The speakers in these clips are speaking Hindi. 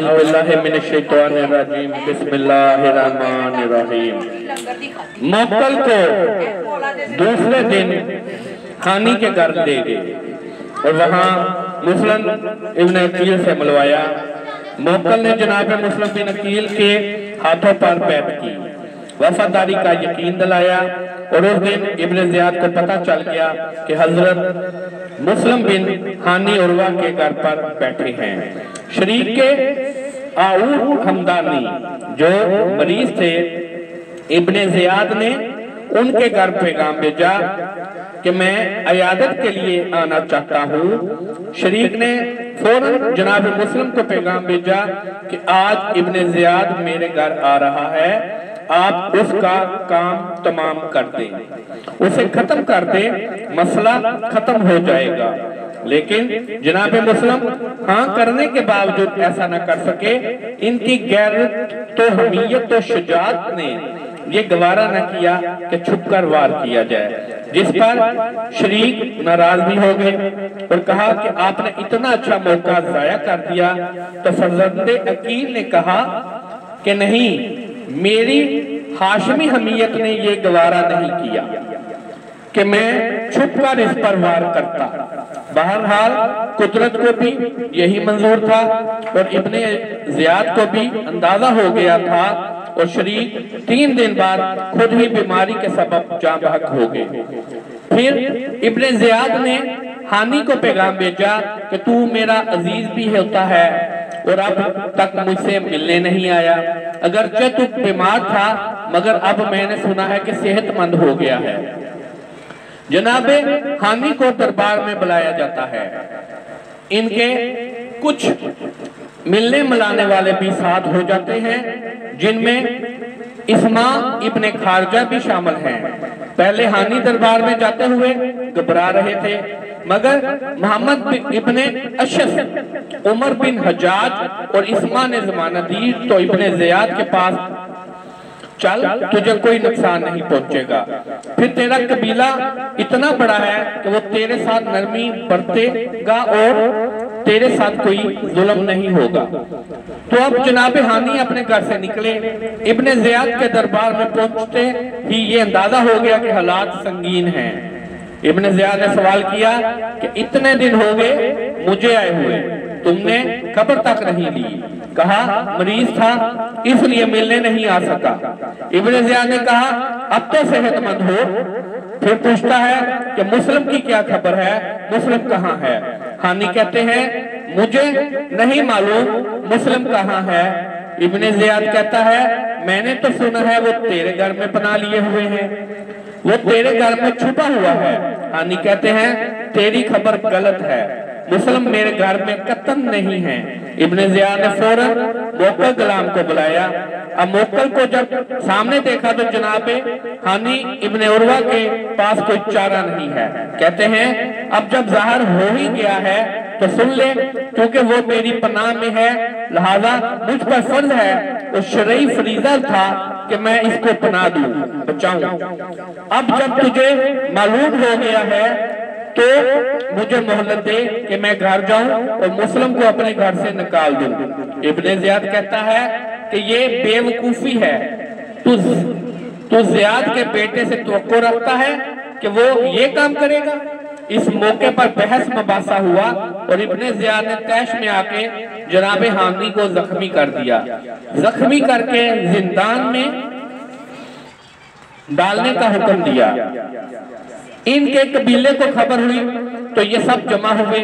औज़ुबिल्लाहिमिनश्शैतानिर्रजीम बिस्मिल्लाहिर्रहमानिर्रहीम। मोक्कल को दूसरे दिन हानी के घर ले गए और वहाँ मुस्लिम इब्न अकील से मिलवाया। मोक्कल ने जनाब मुस्लिम बिन अकील के हाथों पर बैत की, वफादारी का यकीन दिलाया और उस दिन इब्न ज़ियाद को पता चल गया कि हजरत मुस्लिम बिन हानी उर्वा के घर पर बैठे हैं। शरीक के आऊर हमदानी जो मरीज थे, इब्न ज़ियाद ने उनके घर पैगाम भेजा कि मैं अयादत के लिए आना चाहता हूँ। शरीक ने फौरन जनाब मुस्लिम को पैगाम भेजा कि आज इब्न ज़ियाद मेरे घर आ रहा है, आप उसका काम तमाम कर दें, उसे खत्म कर दें, मसला खत्म हो जाएगा। लेकिन जनाब मुस्लिम हाँ करने के बावजूद ऐसा न कर सके। इनकी गैरत तो हमीयत तो शुजाअत ने ये गवारा न किया कि छुपकर वार किया जाए, जिस पर शरीक नाराज भी हो गए और कहा कि आपने इतना अच्छा मौका जाया कर दिया। तो फर्जंदे अकील ने कहा कि नहीं, मेरी हाशमी हमीयत ने ये गवारा नहीं किया कि मैं छुपकर इस पर वार करता। बहरहाल कुदरत को भी यही मंजूर था और इब्ने ज़ियाद को भी अंदाजा हो गया था और शरीक 3 दिन बाद खुद ही बीमारी के सबब जाँ बहक हो गए। फिर इब्ने ज़ियाद ने हानी को पैगाम भेजा कि तू मेरा अजीज भी होता है और अब तक मुझसे मिलने नहीं आया। अगरचे तू बीमार था मगर अब मैंने सुना है कि सेहतमंद हो गया है। जनाबे हानी को दरबार में बुलाया जाता है। इनके कुछ मिलने मिलाने वाले भी साथ हो जाते हैं, जिनमें इस्मा इब्ने खारजा भी शामिल हैं। पहले हानी दरबार में जाते हुए घबरा रहे थे, मगर मोहम्मद इब्ने अशस, उमर बिन हज्जाज और इस्मा ने जमानत दी तो इब्ने ज़ियाद के पास चल, तुझे कोई नुकसान नहीं पहुंचेगा। फिर तेरा कबीला इतना बड़ा है कि वो तेरे साथ नरमी बरतेगा और तेरे साथ कोई जुल्म नहीं होगा। तो अब जनाब हानी अपने घर से निकले। इब्ने ज़ियाद के दरबार में पहुंचते ही ये अंदाजा हो गया कि हालात संगीन हैं। इब्ने ज़ियाद ने सवाल किया कि इतने दिन हो गए मुझे आए हुए, तुमने खबर तक नहीं ली। कहा मरीज था इसलिए मिलने नहीं आ सका। इब्ने ज़ियाद ने कहा अब तो सेहतमंद हो। फिर पूछता है कि मुस्लिम की क्या खबर है, मुस्लिम कहाँ है? हानी कहते हैं मुझे नहीं मालूम मुस्लिम कहाँ है। इब्ने ज़ियाद कहता है मैंने तो सुना है वो तेरे घर में पनाह लिए हुए हैं, वो तेरे घर में छुपा हुआ है। हानी कहते हैं तेरी खबर गलत है, मुस्लिम मेरे घर में कतन नहीं है। इब्ने ज़ियाद ने फौरन मोक्कल गुलाम को बुलाया। अब मोक्कल को जब सामने देखा तो जनाबे हानी इब्ने उर्वा के पास कोई चारा नहीं है। कहते हैं अब जब ज़ाहिर हो ही गया है तो सुन ले, क्योंकि वो मेरी पनाह में है, लिहाजा मुझ पर फर्ज है और शरई फरीज़ा था कि मैं इसको पनाह दूं, बचाऊं। अब जब तुझे मालूम हो गया है तो मुझे मोहलत दे कि मैं घर जाऊं और मुस्लिम को अपने घर से निकाल दूं। इब्ने ज़ियाद कहता है कि ये बेवकूफी है, तू ज़ियाद के बेटे से तवक्को रखता है कि वो ये काम करेगा। इस मौके पर बहस मबासा हुआ और इब्ने ज़ियाद ने तैश में आके जनाब हानी को जख्मी कर दिया। जख्मी करके जिंदान में डालने का हुक्म दिया। इनके कबीले को खबर हुई तो ये सब जमा हुए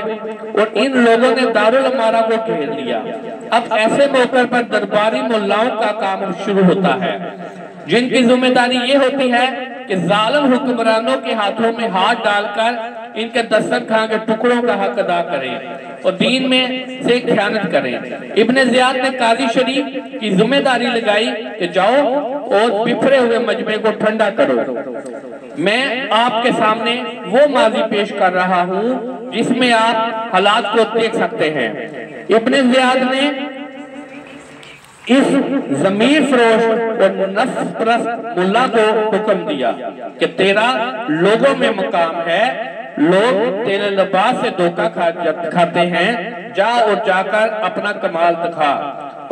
और इन लोगों ने दारुल अमारा को घेर लिया। अब ऐसे मौके पर दरबारी मुल्लाओं का काम शुरू होता है, जिनकी जिम्मेदारी ये होती है कि जालिम हुक्मरानों के हाथों में हाथ डालकर इनके दस्तरखान के टुकड़ों का हक अदा करें और दीन में से खयानत करें। इब्ने ज़ियाद ने काजी शरीफ की जिम्मेदारी लगाई कि जाओ और बिखरे हुए मजमे को ठंडा करो। मैं आपके सामने वो माजी पेश कर रहा हूँ जिसमें आप हालात को देख सकते हैं। इब्ने ज़ियाद ने इस ज़मीर फरोश और नफ्स परस्त मुल्ला को हुक्म दिया कि तेरा लोगों में मकाम है, लोग तेरे लिबास से धोखा खाते हैं, जा और जाकर अपना कमाल दिखा।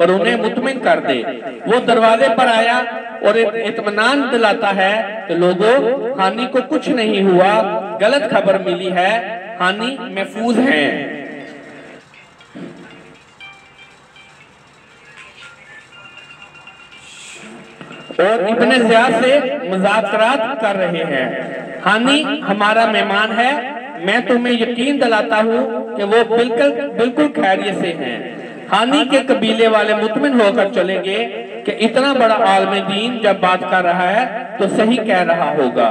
और उन्हें मुतमिन कर दे। वो दरवाजे पर आया और इत्मीनान दिलाता है कि लोगों, हानि को कुछ नहीं हुआ, गलत खबर मिली है, हानि महफूज है। और इब्ने ज़ियाद से मुज़ाकरात कर रहे हैं। हानि हमारा मेहमान है, मैं तुम्हें यकीन दिलाता हूँ कि वो बिल्कुल खैरियत से हैं। हानि के कबीले वाले मुतमिन होकर चलेंगे कि इतना बड़ा आलम दीन जब बात कर रहा है तो सही कह रहा होगा।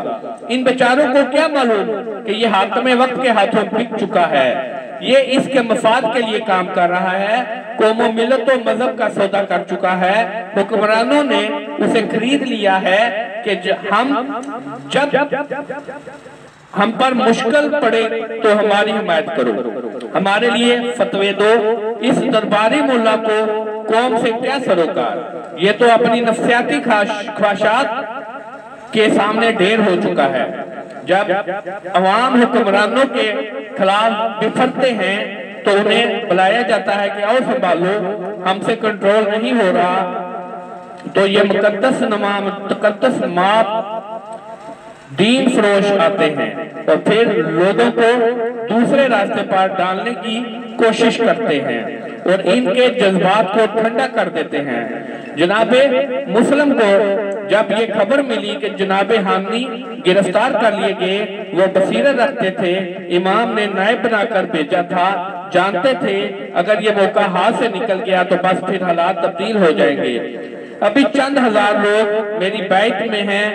इन बेचारों को क्या मालूम कि ये हाकिम वक्त के हाथों बिक चुका है, ये इसके मफाद के लिए काम कर रहा है, कौमों मिलतों मजहब का सौदा कर चुका है। हुक्मरानों ने उसे खरीद लिया है कि जब हम पर मुश्किल पड़े तो हमारी हिमायत करो, हमारे लिए फतवे दो। इस दरबारी मुल्ला को कौम से क्या सरोकार, ये तो अपनी नफ्सियाती ख्वाहिशात के सामने ढेर हो चुका है। जब अवाम हुक्मरानों के खिलाफ बिफरते हैं तो उन्हें बुलाया जाता है कि आओ संभालो, हमसे कंट्रोल नहीं हो रहा, तो ये मुकद्दस माप दीन फरोश आते हैं और फिर लोगों को दूसरे रास्ते पर डालने की कोशिश करते हैं और इनके जज्बात को ठंडा कर देते हैं। जनाबे मुस्लिम को जब ये खबर मिली कि जनाबे हानी गिरफ्तार कर लिए गए, वो बसीरत रखते थे, इमाम ने नायब बनाकर भेजा था, जानते थे अगर ये मौका हाथ से निकल गया तो बस फिर हालात तब्दील हो जाएंगे। अभी चंद हजार लोग मेरी बैत में हैं,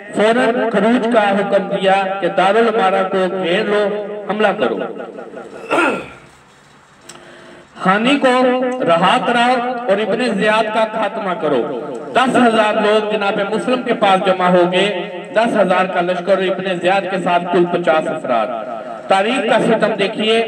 फौरन खरूज का हुक्म दिया कि दारुल उमारा को घेर लो, हमला करो, हानि को रहा कराओ और इब्ने ज़ियाद का खात्मा करो। 10,000 लोग जनाबे मुस्लिम के पास जमा हो गए। 10,000 का लश्कर इब्ने ज़ियाद के साथ कुल 50 अफराद। तारीख का सितम देखिए,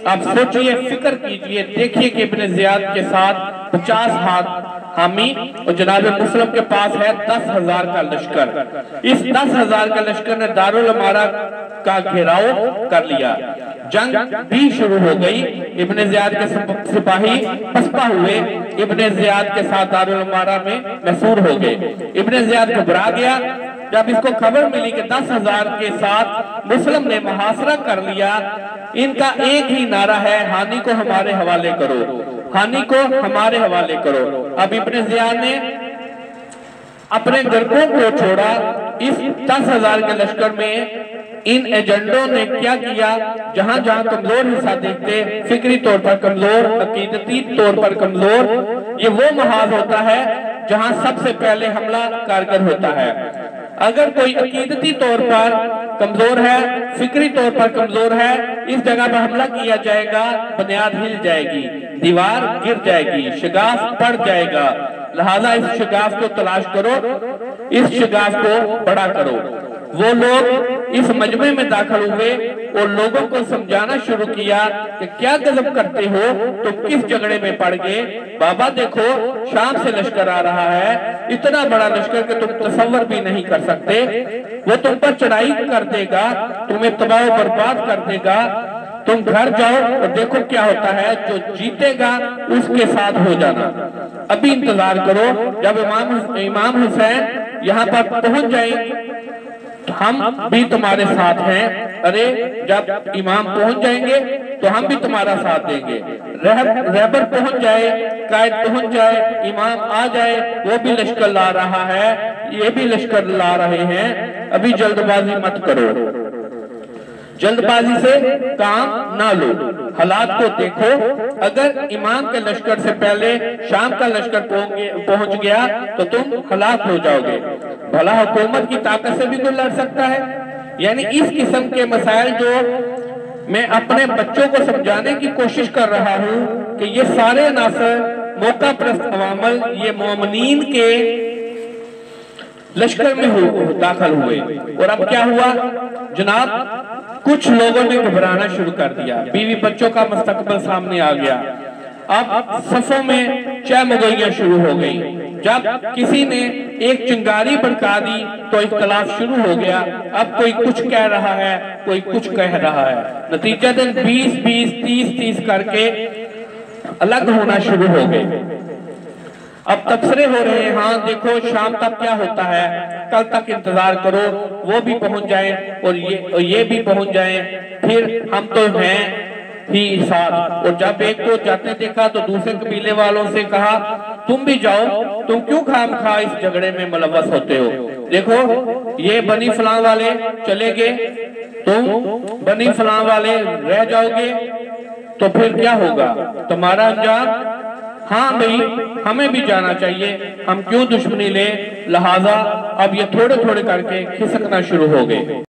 आप सोचिए, फिक्र कीजिए, देखिए कि इब्ने ज़ियाद के साथ 50 हाथ हामी और जनाबे मुस्लिम के पास है 10,000 का लश्कर। इस 10,000 का लश्कर ने दारुल उमारा का घेराव कर लिया। जंग भी शुरू हो गई। इब्ने ज़ियाद के सिपाही पसपा हुए, इब्ने ज़ियाद के साथ दारुल उमारा में महसूर हो गए। इब्ने ज़ियाद घबरा गया जब इसको खबर मिली कि 10,000 के साथ मुस्लिम ने मुहासरा कर लिया। इनका एक ही नारा है, हानि को हमारे हवाले करो, हानि को हमारे हवाले करो। अब इब्ने ज़ियाद ने अपने गर्कों को छोड़ा। इस 10,000 के लश्कर में इन एजेंडों ने क्या किया, जहां जहां कमजोर हिस्सा देखते, फिक्री तौर पर कमजोर, अकीदती तौर पर कमजोर, ये वो महाज होता है जहां सबसे पहले हमला कारगर होता है। अगर कोई अकीदती तौर पर कमजोर है, फिक्री तौर पर कमजोर है, इस जगह पर हमला किया जाएगा, बुनियाद हिल जाएगी, दीवार गिर जाएगी, शिगाफ पड़ जाएगा। लिहाजा इस शिगाफ को तलाश करो, इस शिगाफ को बड़ा करो। वो लोग इस मजमे में दाखिल हुए और लोगों को समझाना शुरू किया कि क्या गजब करते हो, तुम किस झगड़े में पड़ गए। बाबा देखो, शाम से लश्कर आ रहा है, इतना बड़ा लश्कर कि तुम तसव्वुर भी नहीं कर सकते। वो तुम पर चढ़ाई कर देगा, तुम्हें तबाह बर्बाद कर देगा। तुम घर जाओ और देखो क्या होता है, जो जीतेगा उसके साथ हो जाना। अभी इंतजार करो, जब इमाम हुसैन यहाँ पर पहुंच जाए तो हम भी तुम्हारे साथ हैं। अरे जब इमाम पहुंच जाएंगे तो हम भी तुम्हारा साथ देंगे। रहबर पहुंच जाए, कायद पहुंच जाए, इमाम आ जाए, वो भी लश्कर ला रहा है, ये भी लश्कर ला रहे हैं। अभी जल्दबाजी मत करो, जल्दबाजी से काम ना लो, हालात को देखो। अगर इमाम के लश्कर से पहले शाम का लश्कर पहुंच गया तो तुम हलाक हो जाओगे। भला हुकूमत की ताकत से भी कोई लड़ सकता है? यानी इस किस्म के मसाइल जो मैं अपने बच्चों को समझाने की कोशिश कर रहा हूँ कि ये सारे अनासर मौका परस्त अवामल ये मोमिनीन के लश्कर में दाखिल हुए। और अब क्या हुआ जनाब, कुछ लोगों ने घबराना शुरू कर दिया, बीवी बच्चों का मुस्तकबिल सामने आ गया। अब सफों में चहमुगैयां शुरू हो गई। जब किसी ने एक चिंगारी भड़का दी तो इख्तलाफ शुरू हो गया। अब कोई कुछ कह रहा है, कोई कुछ कह रहा है। नतीजतन 20-20, 30-30 करके अलग होना शुरू हो गए। अब तबसरे हो रहे हैं, हाँ देखो शाम तक क्या होता है, कल तक इंतजार करो, वो भी पहुंच जाए और ये भी पहुंच जाए, फिर हम तो हैं ही साथ। और जब एक को जाते देखा तो दूसरे कबीले वालों से कहा तुम भी जाओ, तुम क्यों खामखा इस झगड़े में मुलव्वस होते हो। देखो ये बनी फलां वाले चले गए, तुम बनी फलां वाले रह जाओगे, तो फिर क्या होगा तुम्हारा अंजाम। हाँ भाई हमें भी जाना चाहिए, हम क्यों दुश्मनी ले, लिहाजा अब ये थोड़े थोड़े करके खिसकना शुरू हो गए।